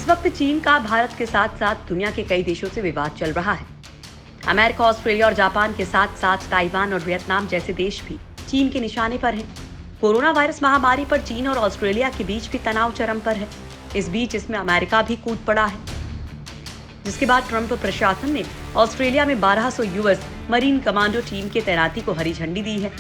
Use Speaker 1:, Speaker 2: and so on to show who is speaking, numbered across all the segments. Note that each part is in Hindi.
Speaker 1: वक्त चीन का भारत के साथ साथ दुनिया के कई देशों से विवाद चल रहा है। अमेरिका, ऑस्ट्रेलिया और जापान के साथ साथ ताइवान और वियतनाम जैसे देश भी चीन के निशाने पर हैं। कोरोना वायरस महामारी पर चीन और ऑस्ट्रेलिया के बीच भी तनाव चरम पर है। इस बीच इसमें अमेरिका भी कूद पड़ा है, जिसके बाद ट्रंप प्रशासन ने ऑस्ट्रेलिया में 1200 यूएस मरीन कमांडो टीम की तैनाती को हरी झंडी दी है।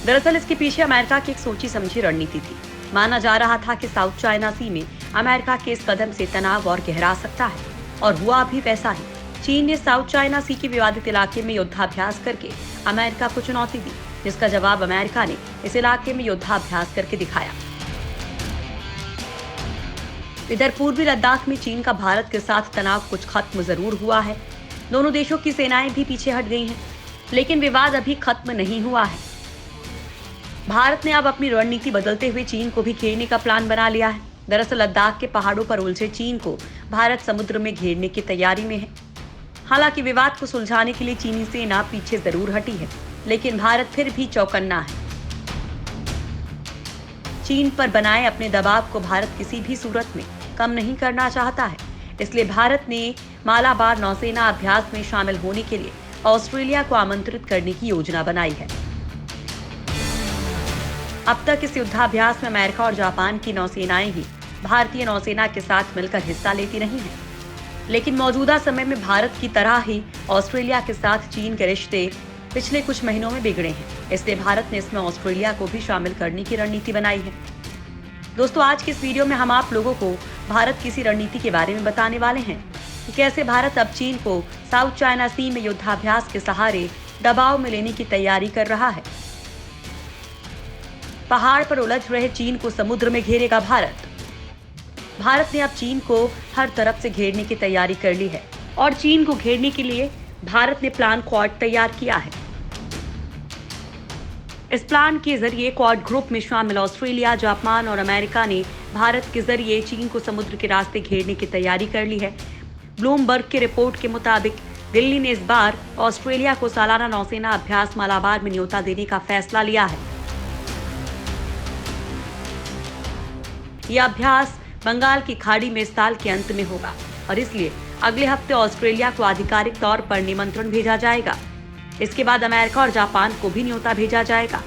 Speaker 1: दरअसल इसके पीछे अमेरिका की एक सोची समझी रणनीति थी। माना जा रहा था कि साउथ चाइना सी में अमेरिका के इस कदम से तनाव और गहरा सकता है, और हुआ भी वैसा ही। चीन ने साउथ चाइना सी के विवादित इलाके में युद्धाभ्यास करके अमेरिका को चुनौती दी, जिसका जवाब अमेरिका ने इस इलाके में युद्धाभ्यास करके दिखाया। इधर पूर्वी लद्दाख में चीन का भारत के साथ तनाव कुछ खत्म जरूर हुआ है। दोनों देशों की सेनाएं भी पीछे हट गई हैं, लेकिन विवाद अभी खत्म नहीं हुआ है। भारत ने अब अपनी रणनीति बदलते हुए चीन को भी घेरने का प्लान बना लिया है। दरअसल लद्दाख के पहाड़ों पर उलझे चीन को भारत समुद्र में घेरने की तैयारी में है। हालांकि विवाद को सुलझाने के लिए चीनी सेना पीछे जरूर हटी है, लेकिन भारत फिर भी चौकन्ना है। चीन पर बनाए अपने दबाव को भारत किसी भी सूरत में कम नहीं करना चाहता है। इसलिए भारत ने मालाबार नौसेना अभ्यास में शामिल होने के लिए ऑस्ट्रेलिया को आमंत्रित करने की योजना बनाई है। अब तक इस युद्धाभ्यास में अमेरिका और जापान की नौसेनाएं ही भारतीय नौसेना के साथ मिलकर हिस्सा लेती रही हैं। लेकिन मौजूदा समय में भारत की तरह ही ऑस्ट्रेलिया के साथ चीन के रिश्ते पिछले कुछ महीनों में बिगड़े हैं। इसलिए भारत ने इसमें ऑस्ट्रेलिया को भी शामिल करने की रणनीति बनाई है। दोस्तों, आज की इस वीडियो में हम आप लोगों को भारत की इसी रणनीति के बारे में बताने वाले हैं कि कैसे भारत अब चीन को साउथ चाइना सी में युद्धाभ्यास के सहारे दबाव में लेने की तैयारी कर रहा है। पहाड़ पर उलझ रहे चीन को समुद्र में घेरेगा भारत। भारत ने अब चीन को हर तरफ से घेरने की तैयारी कर ली है, और चीन को घेरने के लिए भारत ने प्लान क्वाड तैयार किया है। इस प्लान के जरिए क्वाड ग्रुप में शामिल ऑस्ट्रेलिया, जापान और अमेरिका ने भारत के जरिए चीन को समुद्र के रास्ते घेरने की तैयारी कर ली है। ब्लूमबर्ग की रिपोर्ट के मुताबिक दिल्ली ने इस बार ऑस्ट्रेलिया को सालाना नौसेना अभ्यास मालाबार में न्योता देने का फैसला लिया है। यह अभ्यास बंगाल की खाड़ी में इस साल के अंत में होगा, और इसलिए अगले हफ्ते ऑस्ट्रेलिया को आधिकारिक तौर पर निमंत्रण भेजा जाएगा। इसके बाद अमेरिका और जापान को भी न्योता भेजा जाएगा।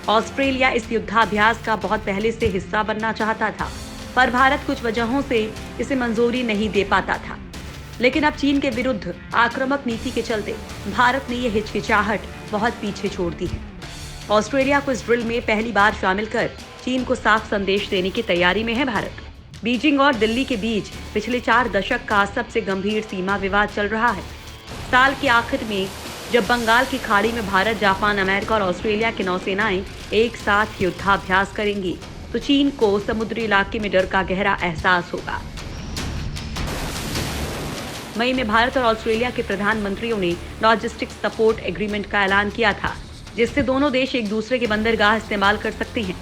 Speaker 1: ऑस्ट्रेलिया इस युद्धाभ्यास का बहुत पहले से हिस्सा बनना चाहता था, पर भारत कुछ वजहों से इसे मंजूरी नहीं दे पाता था। लेकिन अब चीन के विरुद्ध आक्रामक नीति के चलते भारत ने यह हिचकिचाहट बहुत पीछे छोड़ दी है। ऑस्ट्रेलिया को इस ड्रिल में पहली बार शामिल कर चीन को साफ संदेश देने की तैयारी में है भारत। बीजिंग और दिल्ली के बीच पिछले 4 दशक का सबसे गंभीर सीमा विवाद चल रहा है। साल के आखिर में जब बंगाल की खाड़ी में भारत, जापान, अमेरिका और ऑस्ट्रेलिया की नौसेनाएं एक साथ युद्धाभ्यास करेंगी, तो चीन को समुद्री इलाके में डर का गहरा एहसास होगा। मई में भारत और ऑस्ट्रेलिया के प्रधानमंत्रियों ने लॉजिस्टिक सपोर्ट एग्रीमेंट का ऐलान किया था, जिससे दोनों देश एक दूसरे के बंदरगाह इस्तेमाल कर सकते हैं।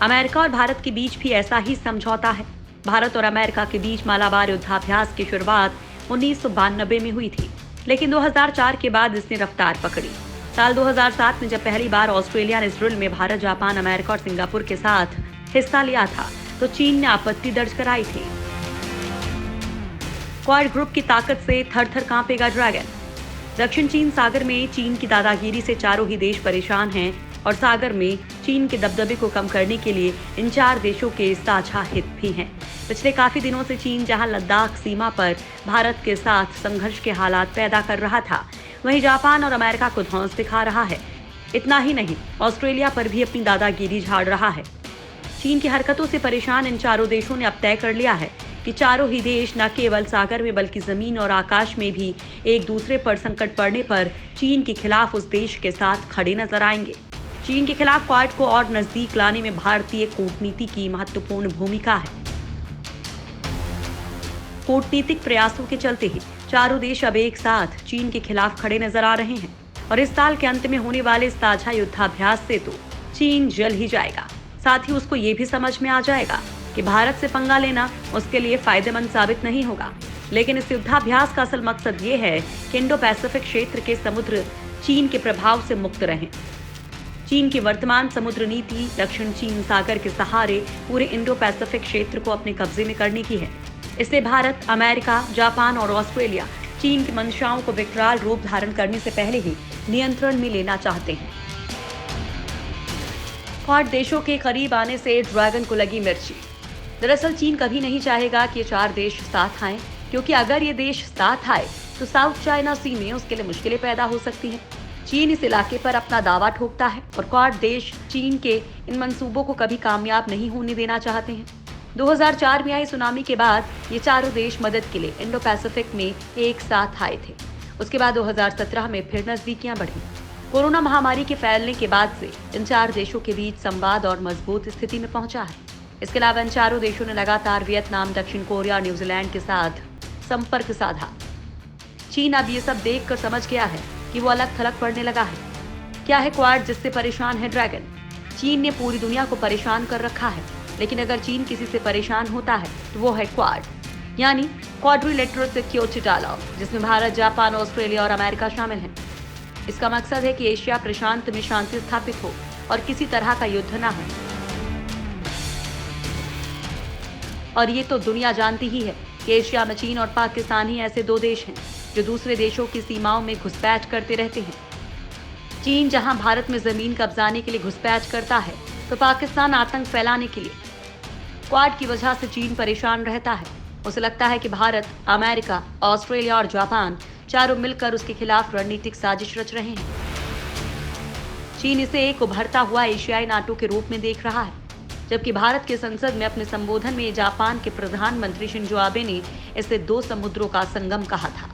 Speaker 1: अमेरिका और भारत के बीच भी ऐसा ही समझौता है। भारत और अमेरिका के बीच मालाबार युद्धाभ्यास की शुरुआत 1992 में हुई थी, लेकिन 2004 के बाद इसने रफ्तार पकड़ी। साल 2007 में जब पहली बार ऑस्ट्रेलिया ने इस ड्रिल में भारत, जापान, अमेरिका और सिंगापुर के साथ हिस्सा लिया था, तो चीन ने आपत्ति दर्ज कराई थी। क्वाड ग्रुप की ताकत से थर-थर कांपेगा ड्रैगन। दक्षिण चीन सागर में चीन की दादागिरी से चारों ही देश परेशान हैं, और सागर में चीन के दबदबे को कम करने के लिए इन 4 देशों के साझा हित भी हैं। पिछले काफी दिनों से चीन जहां लद्दाख सीमा पर भारत के साथ संघर्ष के हालात पैदा कर रहा था, वहीं जापान और अमेरिका को धौंस दिखा रहा है। इतना ही नहीं, ऑस्ट्रेलिया पर भी अपनी दादागिरी झाड़ रहा है। चीन की हरकतों से परेशान इन चारों देशों ने अब तय कर लिया है कि चारों ही देश न केवल सागर में बल्कि जमीन और आकाश में भी एक दूसरे पर संकट पड़ने पर चीन के खिलाफ उस देश के साथ खड़े नजर आएंगे। चीन के खिलाफ क्वाड को और नजदीक लाने में भारतीय कूटनीति की महत्वपूर्ण भूमिका है। कूटनीतिक प्रयासों के चलते ही चारों देश अब एक साथ चीन के खिलाफ खड़े नजर आ रहे हैं, और इस साल के अंत में होने वाले साझा युद्धाभ्यास से तो चीन जल ही जाएगा। साथ ही उसको ये भी समझ में आ जाएगा कि भारत से पंगा लेना उसके लिए फायदेमंद साबित नहीं होगा। लेकिन इस युद्धाभ्यास का असल मकसद ये है कि इंडो पैसिफिक क्षेत्र के समुद्र चीन के प्रभाव से मुक्त रहें। चीन की वर्तमान समुद्र नीति दक्षिण चीन सागर के सहारे पूरे इंडो पैसिफिक क्षेत्र को अपने कब्जे में करने की है। इससे भारत, अमेरिका, जापान और ऑस्ट्रेलिया चीन की मंशाओं को विकराल रूप धारण करने से पहले ही नियंत्रण में लेना चाहते हैं। क्वाड देशों के करीब आने से ड्रैगन को लगी मिर्ची। दरअसल चीन कभी नहीं चाहेगा कि ये 4 देश साथ आएं, क्योंकि अगर ये देश साथ आए तो साउथ चाइना सी में उसके लिए मुश्किलें पैदा हो सकती हैं। चीन इस इलाके पर अपना दावा ठोकता है और क्वाड देश चीन के इन मंसूबों को कभी कामयाब नहीं होने देना चाहते हैं। 2004 में आई सुनामी के बाद ये चारों देश मदद के लिए इंडो पैसिफिक में एक साथ आए थे। उसके बाद 2017 में फिर नजदीकियां बढ़ी। कोरोना महामारी के फैलने के बाद से इन 4 देशों के बीच संवाद और मजबूत स्थिति में पहुंचा है। इसके अलावा इन चारों देशों ने लगातार वियतनाम, दक्षिण कोरिया और न्यूजीलैंड के साथ संपर्क साधा। चीन अब ये सब देखकर समझ गया है कि वो अलग थलग पड़ने लगा है। क्या है क्वाड जिससे परेशान है ड्रैगन? चीन ने पूरी दुनिया को परेशान कर रखा है, लेकिन अगर चीन किसी से परेशान होता है तो वो है क्वाड, यानी क्वाड्रिलेटरल सिक्योरिटी डायलॉग, जिसमें भारत, जापान, ऑस्ट्रेलिया और अमेरिका शामिल हैं। इसका मकसद है कि एशिया प्रशांत में शांति स्थापित हो और किसी तरह का युद्ध न हो। और ये तो दुनिया जानती ही है कि एशिया में चीन और पाकिस्तान ही ऐसे 2 देश हैं जो दूसरे देशों की सीमाओं में घुसपैठ करते रहते हैं। चीन जहां भारत में जमीन कब्जाने के लिए घुसपैठ करता है, तो पाकिस्तान आतंक फैलाने के लिए। क्वाड की वजह से चीन परेशान रहता है। उसे लगता है कि भारत, अमेरिका, ऑस्ट्रेलिया और जापान चारों मिलकर उसके खिलाफ रणनीतिक साजिश रच रहे हैं। चीन इसे एक उभरता हुआ एशियाई नाटो के रूप में देख रहा है, जबकि भारत के संसद में अपने संबोधन में जापान के प्रधानमंत्री शिंजो आबे ने इसे 2 समुद्रों का संगम कहा था।